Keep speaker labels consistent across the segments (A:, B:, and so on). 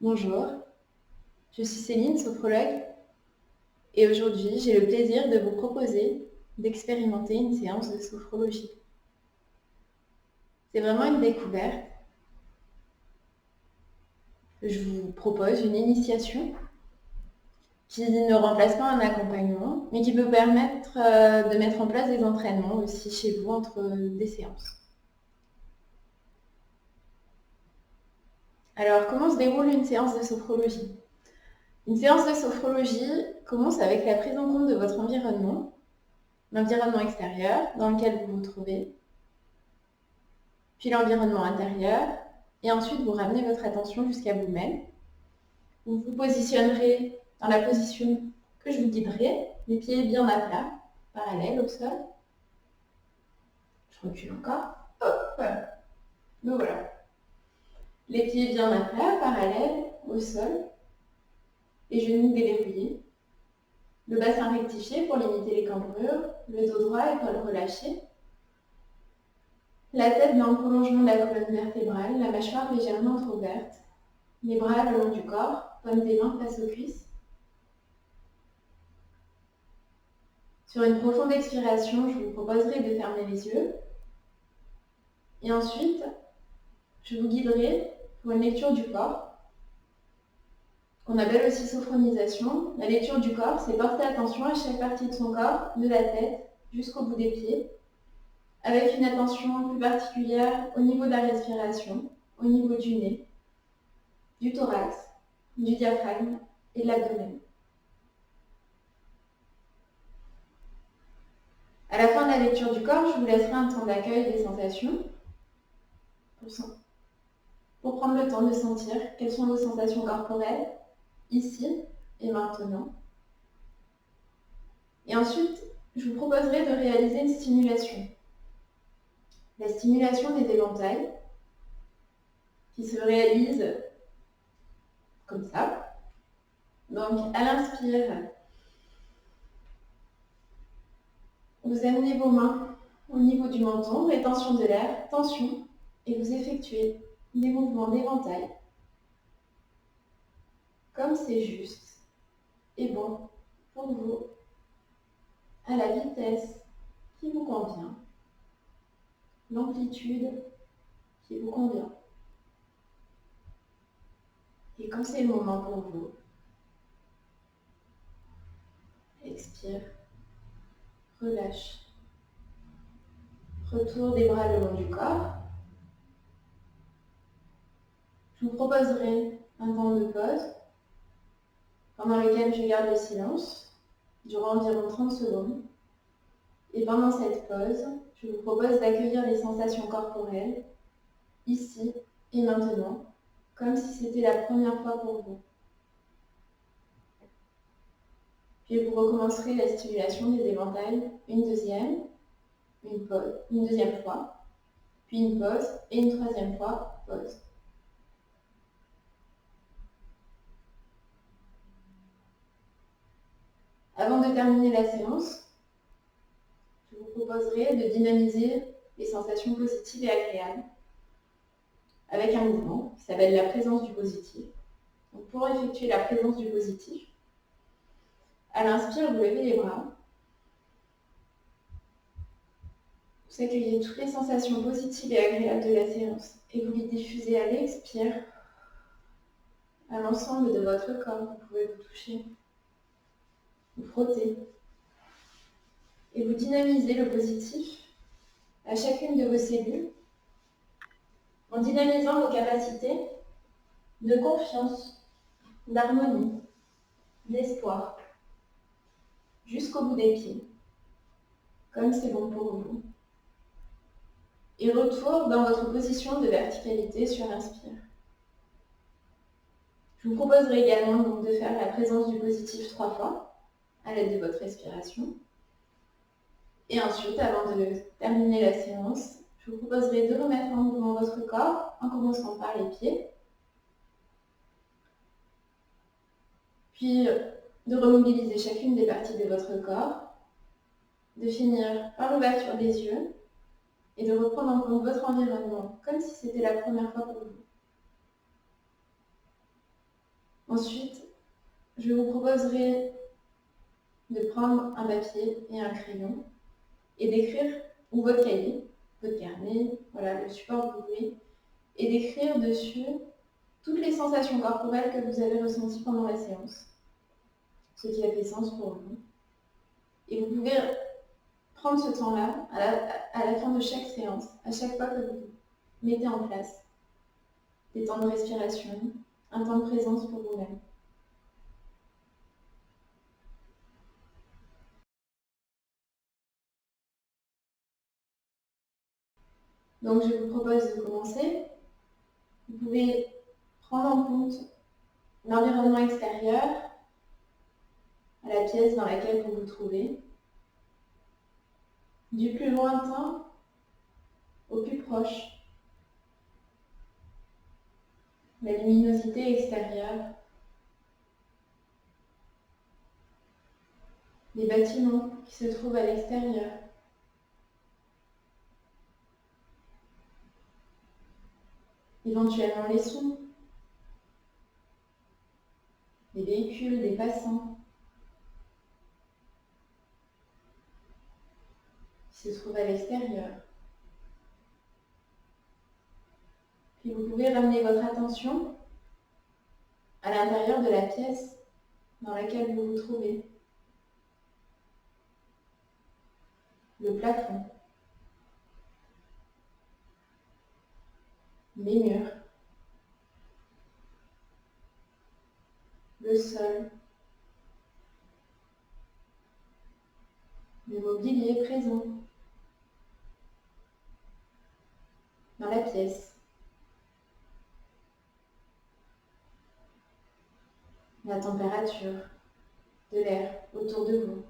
A: Bonjour, je suis Céline, sophrologue, et aujourd'hui j'ai le plaisir de vous proposer d'expérimenter une séance de sophrologie. C'est vraiment une découverte. Je vous propose une initiation qui ne remplace pas un accompagnement, mais qui peut permettre de mettre en place des entraînements aussi chez vous entre des séances. Alors, comment se déroule une séance de sophrologie ? Une séance de sophrologie commence avec la prise en compte de votre environnement, l'environnement extérieur dans lequel vous vous trouvez, puis l'environnement intérieur, et ensuite vous ramenez votre attention jusqu'à vous-même. Vous vous positionnerez dans la position que je vous guiderai, les pieds bien à plat, parallèles au sol. Je recule encore. Hop. Donc voilà. Les pieds bien à plat, parallèles au sol, les genoux déverrouillés. Le bassin rectifié pour limiter les cambrures, le dos droit, épaules relâchées. La tête dans le prolongement de la colonne vertébrale, la mâchoire légèrement entrouverte. Les bras le long du corps, paume des mains face aux cuisses. Sur une profonde expiration, je vous proposerai de fermer les yeux. Et ensuite, je vous guiderai pour une lecture du corps, qu'on appelle aussi sophronisation. La lecture du corps, c'est porter attention à chaque partie de son corps, de la tête jusqu'au bout des pieds, avec une attention plus particulière au niveau de la respiration, au niveau du nez, du thorax, du diaphragme et de l'abdomen. À la fin de la lecture du corps, je vous laisserai un temps d'accueil des sensations pour prendre le temps de sentir quelles sont vos sensations corporelles, ici et maintenant. Et ensuite, je vous proposerai de réaliser une stimulation. La stimulation des éventails, qui se réalise comme ça. Donc, à l'inspire, vous amenez vos mains au niveau du menton, rétention de l'air, tension, et vous effectuez des mouvements d'éventail, comme c'est juste et bon pour vous, à la vitesse qui vous convient, l'amplitude qui vous convient. Et quand c'est le moment pour vous, expire, relâche. Retour des bras le long du corps. Je vous proposerai un temps de pause pendant lequel je garde le silence durant environ 30 secondes. Et pendant cette pause, je vous propose d'accueillir les sensations corporelles, ici et maintenant, comme si c'était la première fois pour vous. Puis vous recommencerez la stimulation des éventails une deuxième fois, puis une pause et une troisième fois, pause. Avant de terminer la séance, je vous proposerai de dynamiser les sensations positives et agréables avec un mouvement qui s'appelle la présence du positif. Donc pour effectuer la présence du positif, à l'inspire, vous levez les bras. Vous accueillez toutes les sensations positives et agréables de la séance et vous les diffusez à l'expire à l'ensemble de votre corps. Vous pouvez vous toucher, vous frotter. Et vous dynamisez le positif à chacune de vos cellules en dynamisant vos capacités de confiance, d'harmonie, d'espoir, jusqu'au bout des pieds, comme c'est bon pour vous. Et retour dans votre position de verticalité sur inspire. Je vous proposerai également donc de faire la présence du positif 3 fois à l'aide de votre respiration. Et ensuite, avant de terminer la séance, je vous proposerai de remettre en mouvement votre corps en commençant par les pieds. Puis de remobiliser chacune des parties de votre corps, de finir par l'ouverture des yeux et de reprendre en compte votre environnement comme si c'était la première fois pour vous. Ensuite, je vous proposerai de prendre un papier et un crayon et d'écrire, ou votre cahier, votre carnet, voilà, le support que vous voulez, et d'écrire dessus toutes les sensations corporelles que vous avez ressenties pendant la séance, ce qui a fait sens pour vous. Et vous pouvez prendre ce temps-là, à la fin de chaque séance, à chaque fois que vous mettez en place des temps de respiration, un temps de présence pour vous-même. Donc je vous propose de commencer. Vous pouvez prendre en compte l'environnement extérieur, à la pièce dans laquelle vous vous trouvez, du plus lointain au plus proche. La luminosité extérieure, les bâtiments qui se trouvent à l'extérieur, éventuellement les sons, les véhicules, des passants qui se trouvent à l'extérieur. Puis vous pouvez ramener votre attention à l'intérieur de la pièce dans laquelle vous vous trouvez. Le plafond, les murs, le sol, le mobilier présent dans la pièce, la température de l'air autour de vous.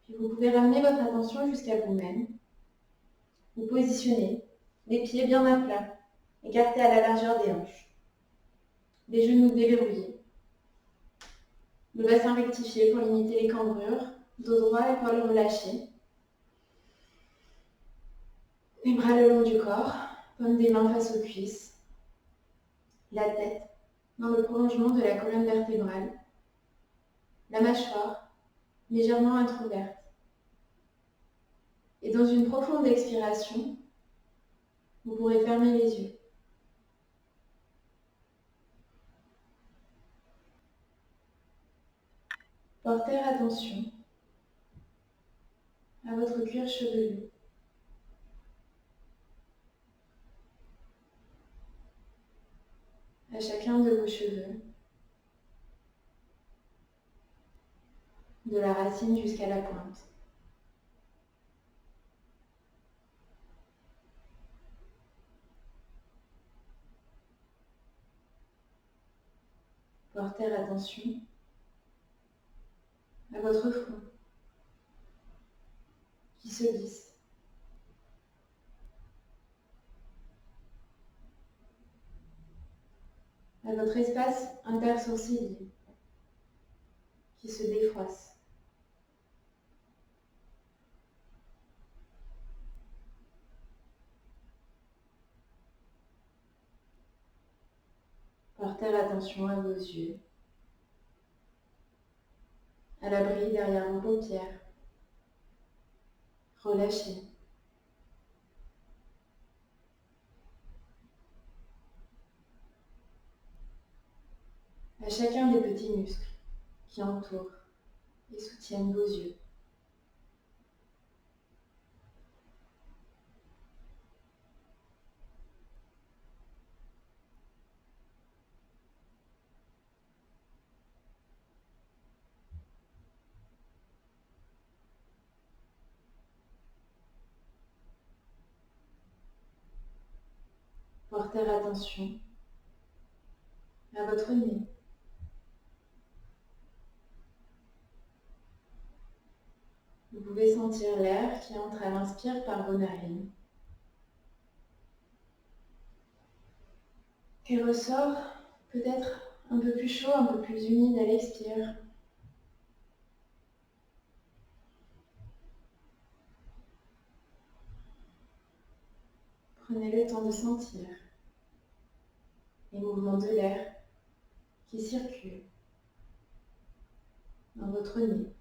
A: Puis vous pouvez ramener votre attention jusqu'à vous-même. Vous positionnez les pieds bien à plat, écartés à la largeur des hanches, les genoux déverrouillés, le bassin rectifié pour limiter les cambrures, dos droit, épaules relâchées, les bras le long du corps, paume des mains face aux cuisses, la tête dans le prolongement de la colonne vertébrale, la mâchoire légèrement entrouverte. Et dans une profonde expiration, vous pourrez fermer les yeux. Portez attention à votre cuir chevelu. À chacun de vos cheveux, de la racine jusqu'à la pointe. Portez attention à votre front qui se lisse, à votre espace intersourcilier qui se défroisse. Portez attention à vos yeux, à l'abri derrière vos paupières. Relâchez. À chacun des petits muscles qui entourent et soutiennent vos yeux. Portez attention à votre nez. Vous pouvez sentir l'air qui entre à l'inspire par vos narines et ressort peut-être un peu plus chaud, un peu plus humide à l'expire. Prenez le temps de sentir les mouvements de l'air qui circulent dans votre nez.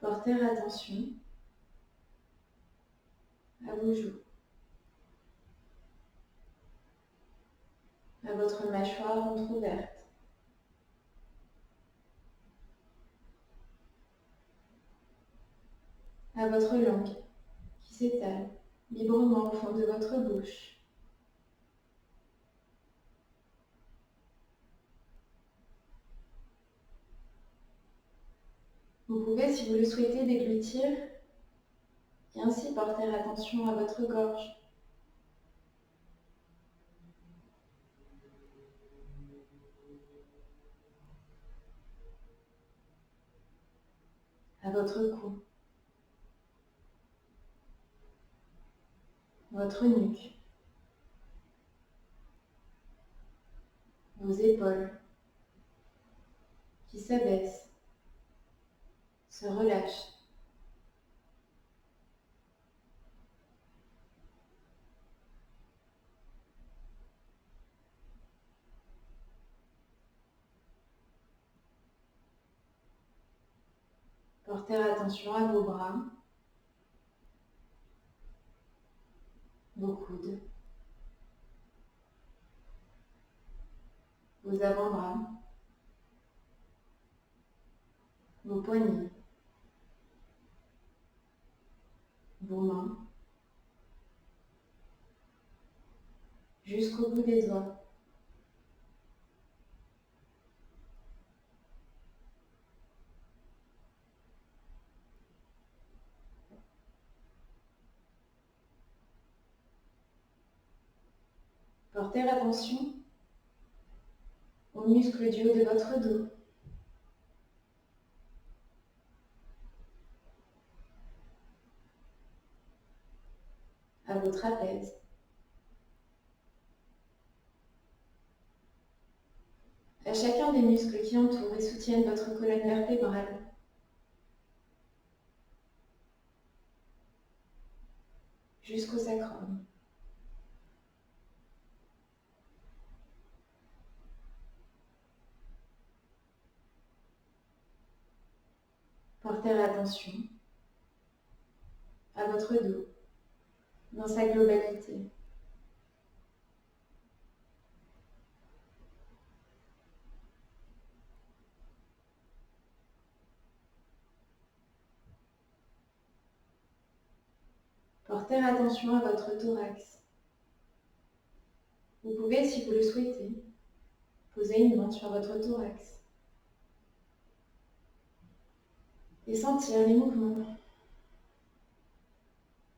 A: Portez attention à vos joues, à votre mâchoire entrouverte, à votre langue qui s'étale librement au fond de votre bouche. Vous pouvez, si vous le souhaitez, déglutir et ainsi porter attention à votre gorge. À votre cou, votre nuque, vos épaules qui s'abaissent, se relâchent. Portez attention à vos bras, vos coudes, vos avant-bras, vos poignets, vos mains, jusqu'au bout des doigts. Portez attention aux muscles du haut de votre dos, à vos trapèzes, à chacun des muscles qui entourent et soutiennent votre colonne vertébrale. Jusqu'au sacrum. Portez attention à votre dos dans sa globalité. Portez attention à votre thorax. Vous pouvez, si vous le souhaitez, poser une main sur votre thorax et sentir les mouvements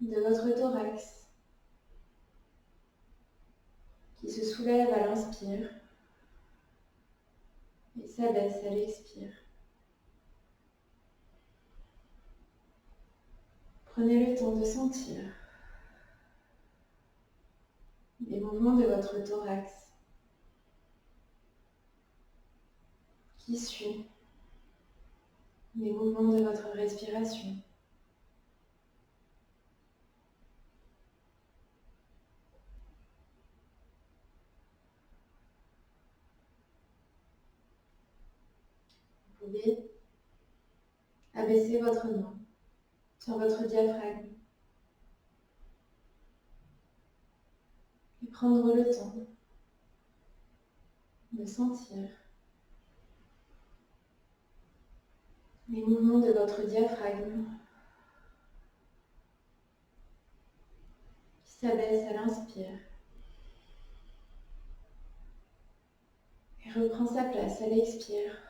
A: de votre thorax qui se soulève à l'inspire et s'abaisse à l'expire. Prenez le temps de sentir les mouvements de votre thorax qui suit les mouvements de votre respiration. Vous pouvez abaisser votre main sur votre diaphragme et prendre le temps de sentir les mouvements de votre diaphragme qui s'abaisse à l'inspire et reprend sa place à l'expire.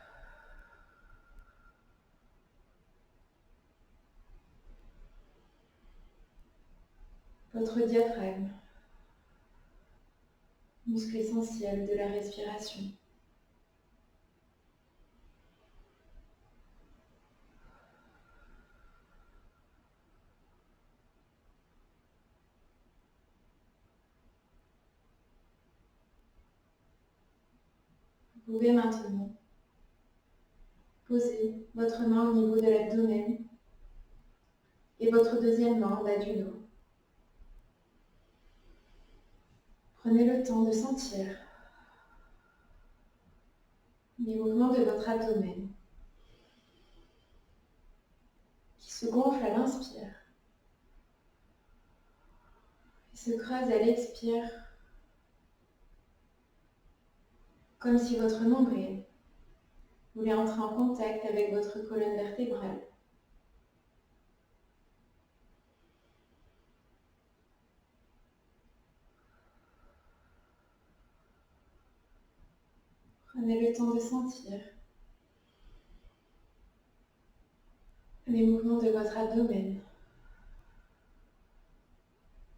A: Votre diaphragme, muscle essentiel de la respiration. Vous pouvez maintenant poser votre main au niveau de l'abdomen et votre deuxième main en bas du dos. Prenez le temps de sentir les mouvements de votre abdomen qui se gonfle à l'inspire et se creuse à l'expire, comme si votre nombril voulait entrer en contact avec votre colonne vertébrale. Prenez le temps de sentir les mouvements de votre abdomen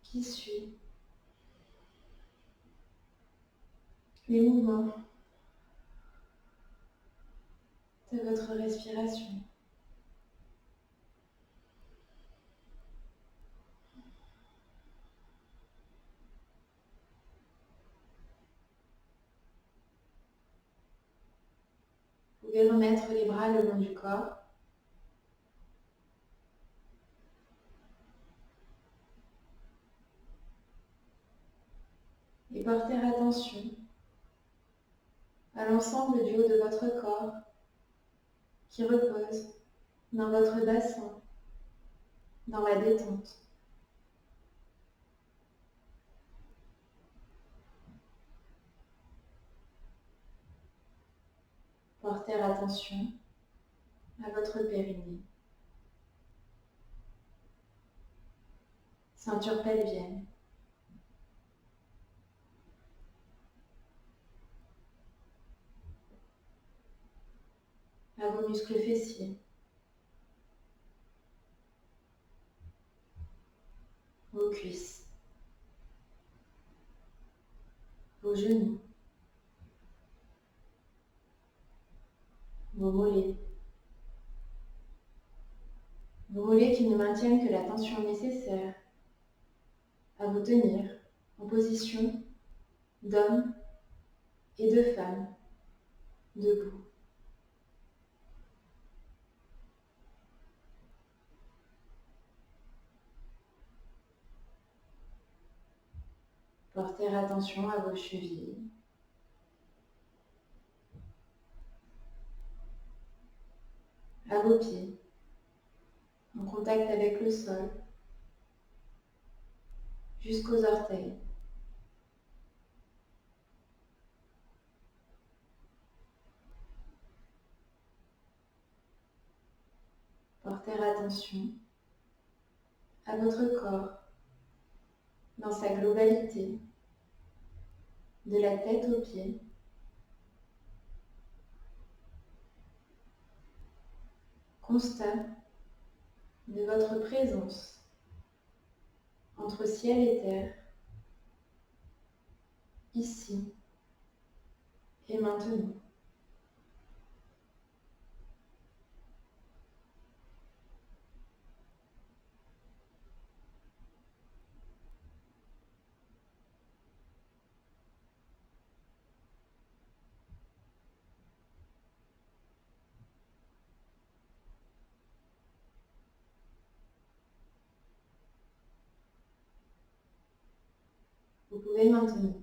A: qui suit les mouvements de votre respiration. Vous pouvez remettre les bras le long du corps. Et porter attention à l'ensemble du haut de votre corps qui repose dans votre bassin, dans la détente. Porter attention à votre périnée, ceinture pelvienne, à vos muscles fessiers, vos cuisses, vos genoux, vos mollets. Vos mollets qui ne maintiennent que la tension nécessaire à vous tenir en position d'homme et de femme debout. Portez attention à vos chevilles, à vos pieds, en contact avec le sol, jusqu'aux orteils. Portez attention à votre corps dans sa globalité, de la tête aux pieds. Constat de votre présence entre ciel et terre, ici et maintenant. Vous pouvez maintenant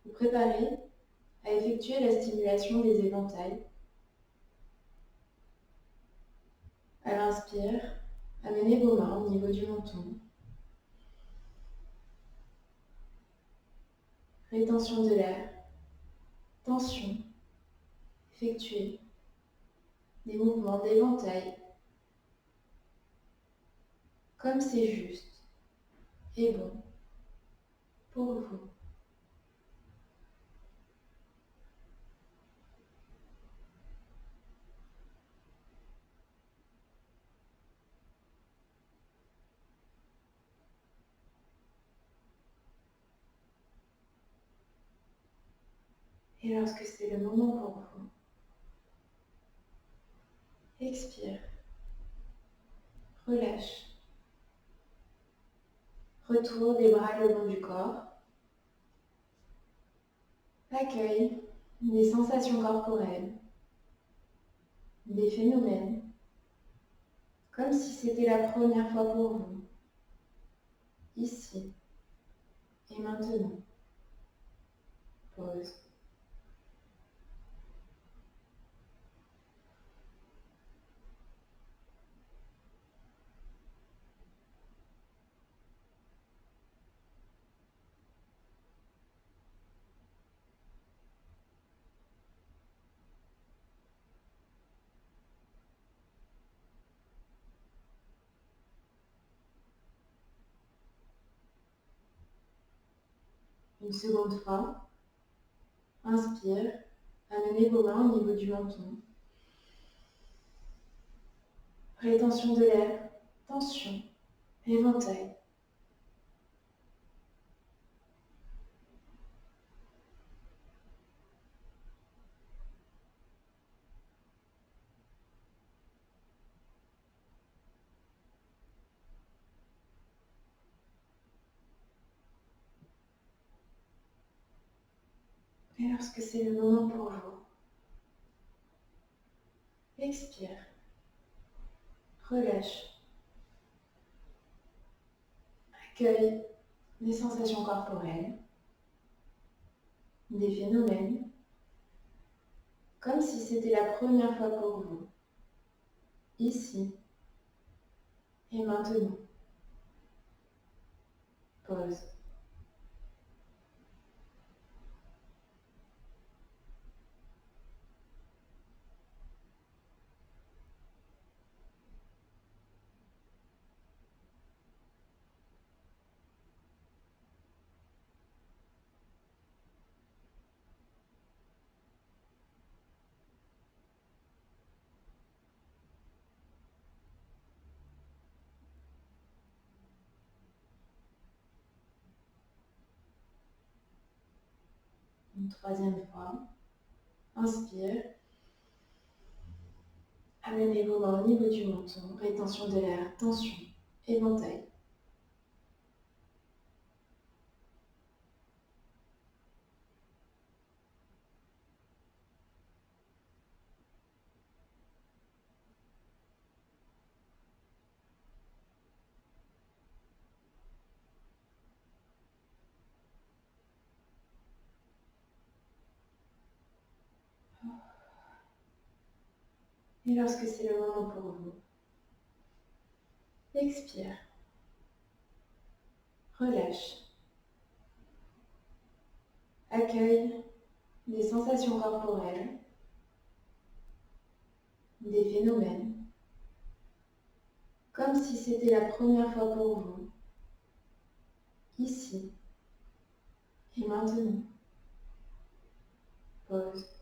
A: vous préparer à effectuer la stimulation des éventails. À l'inspire, amenez vos mains au niveau du menton. Rétention de l'air, tension, effectuez des mouvements d'éventail comme c'est juste et bon pour vous. Et lorsque c'est le moment pour vous, expire, relâche, retour des bras le long du corps, accueille des sensations corporelles, des phénomènes, comme si c'était la première fois pour vous, ici et maintenant. Pause. Une seconde fois, inspire, amenez vos mains au niveau du menton. Rétention de l'air, tension, éventail. Et lorsque c'est le moment pour vous, expire, relâche, accueille des sensations corporelles, des phénomènes, comme si c'était la première fois pour vous, ici et maintenant. Pause. Une troisième fois, inspire, amenez vos mains au niveau du menton, rétention de l'air, tension, éventail. Et lorsque c'est le moment pour vous, expire, relâche, accueille des sensations corporelles, des phénomènes, comme si c'était la première fois pour vous, ici et maintenant. Pause.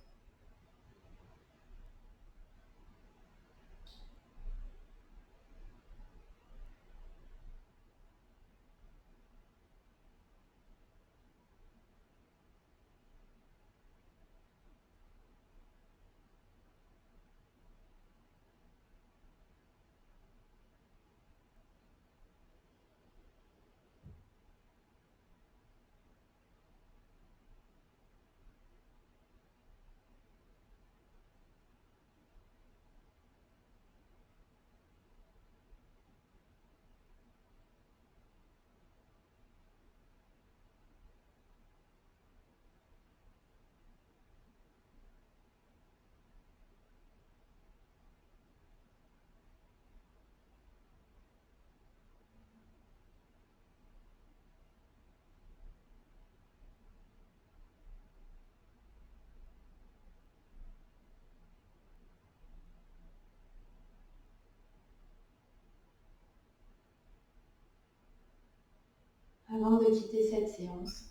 A: Avant de quitter cette séance,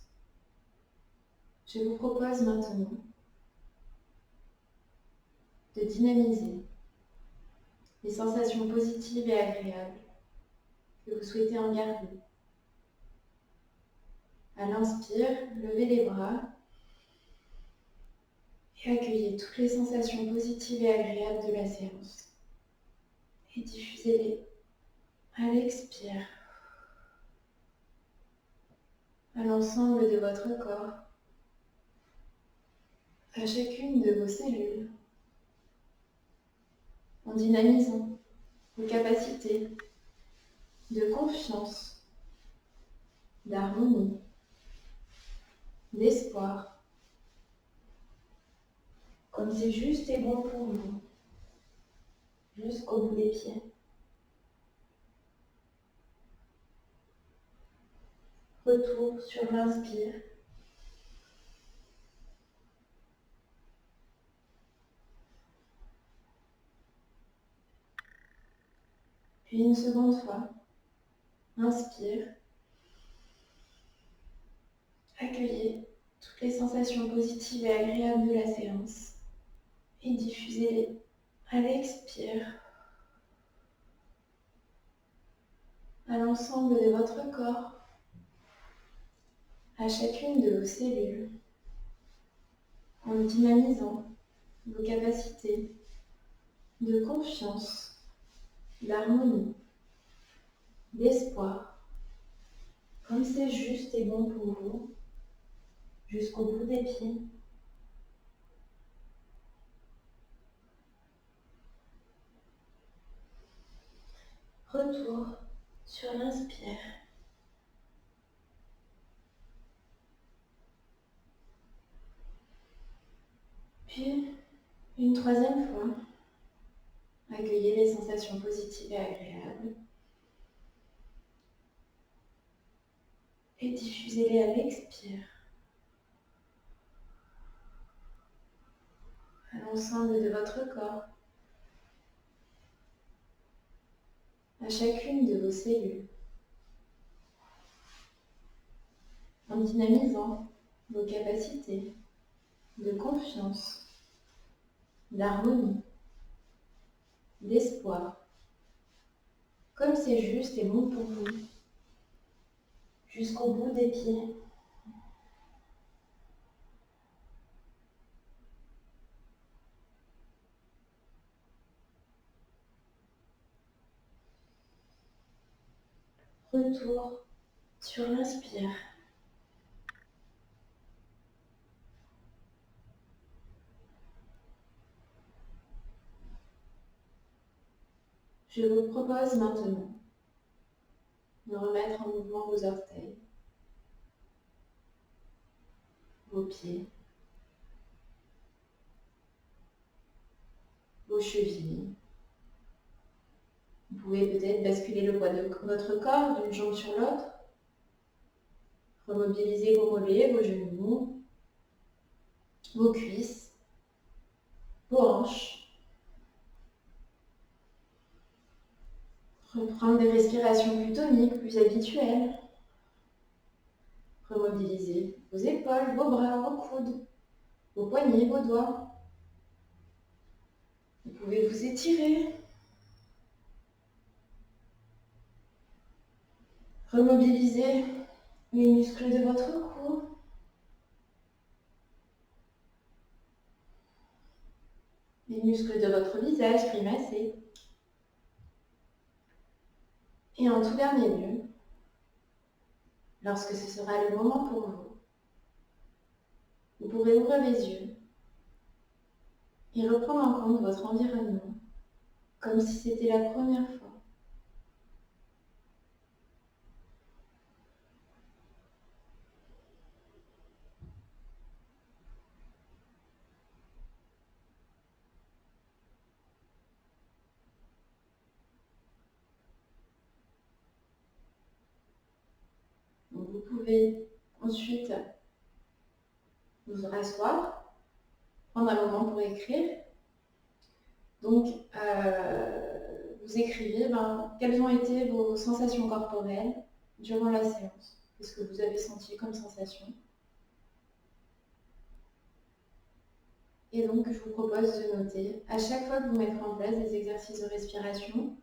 A: je vous propose maintenant de dynamiser les sensations positives et agréables que vous souhaitez en garder. À l'inspire, levez les bras et accueillez toutes les sensations positives et agréables de la séance. Et diffusez-les à l'expire à l'ensemble de votre corps, à chacune de vos cellules, en dynamisant vos capacités de confiance, d'harmonie, d'espoir, comme c'est juste et bon pour vous, jusqu'au bout des pieds. Retour sur l'inspire. Puis une seconde fois, inspire. Accueillez toutes les sensations positives et agréables de la séance et diffusez-les à l'expire à l'ensemble de votre corps, à chacune de vos cellules, en dynamisant vos capacités de confiance, d'harmonie, d'espoir, comme c'est juste et bon pour vous, jusqu'au bout des pieds. Retour sur l'inspire. Puis, une troisième fois, accueillez les sensations positives et agréables et diffusez-les à l'expire à l'ensemble de votre corps, à chacune de vos cellules, en dynamisant vos capacités de confiance, d'harmonie, d'espoir, comme c'est juste et bon pour vous, jusqu'au bout des pieds. Retour sur l'inspire. Je vous propose maintenant de remettre en mouvement vos orteils, vos pieds, vos chevilles. Vous pouvez peut-être basculer le poids de votre corps d'une jambe sur l'autre, remobiliser vos mollets, vos genoux, vos cuisses, vos hanches. Reprendre des respirations plus toniques, plus habituelles. Remobiliser vos épaules, vos bras, vos coudes, vos poignets, vos doigts. Vous pouvez vous étirer. Remobiliser les muscles de votre cou. Les muscles de votre visage, grimacer. Et en tout dernier lieu, lorsque ce sera le moment pour vous, vous pourrez ouvrir les yeux et reprendre en compte votre environnement comme si c'était la première fois. Donc vous pouvez ensuite vous rasseoir, prendre un moment pour écrire. Donc, vous écrivez quelles ont été vos sensations corporelles durant la séance. Qu'est-ce que vous avez senti comme sensation? Et donc, je vous propose de noter, à chaque fois que vous mettrez en place des exercices de respiration,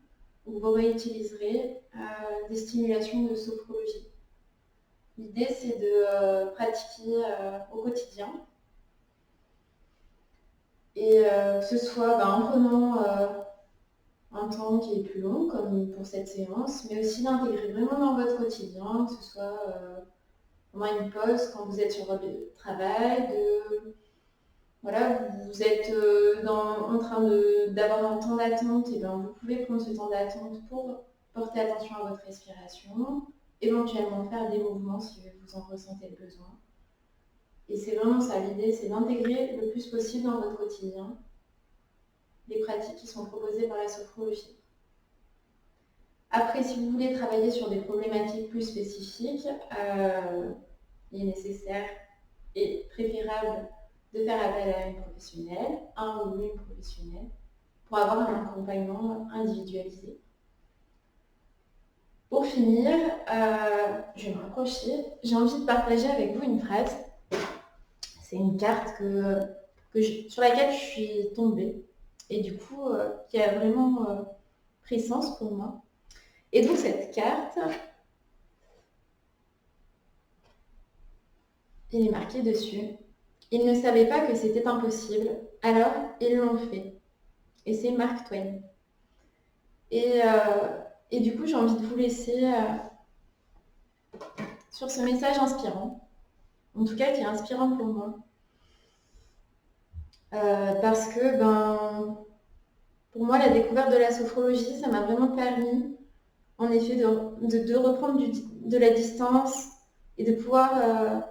A: vous réutiliserez des stimulations de sophrologie. L'idée, c'est de pratiquer au quotidien. Et que ce soit en prenant un temps qui est plus long, comme pour cette séance, mais aussi l'intégrer vraiment dans votre quotidien, que ce soit pendant une pause quand vous êtes sur votre travail, voilà, vous êtes en train d'avoir un temps d'attente, et bien vous pouvez prendre ce temps d'attente pour porter attention à votre respiration, éventuellement faire des mouvements si vous en ressentez le besoin. Et c'est vraiment ça, l'idée, c'est d'intégrer le plus possible dans votre quotidien les pratiques qui sont proposées par la sophrologie. Après, si vous voulez travailler sur des problématiques plus spécifiques, il est nécessaire et préférable de faire appel à une professionnelle, un ou une professionnelle, pour avoir un accompagnement individualisé. Pour finir, je vais me rapprocher. J'ai envie de partager avec vous une phrase. C'est une carte sur laquelle je suis tombée et du coup qui a vraiment pris sens pour moi. Et donc cette carte, il est marqué dessus: ils ne savaient pas que c'était impossible, alors ils l'ont fait. Et c'est Mark Twain. Et du coup, j'ai envie de vous laisser sur ce message inspirant, en tout cas qui est inspirant pour moi. Parce que, pour moi, la découverte de la sophrologie, ça m'a vraiment permis, en effet, de reprendre de la distance et de pouvoir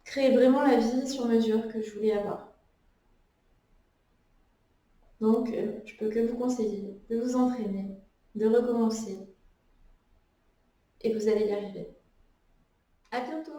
A: créer vraiment la vie sur mesure que je voulais avoir. Donc, je peux que vous conseiller de vous entraîner, de recommencer, et vous allez y arriver. À bientôt!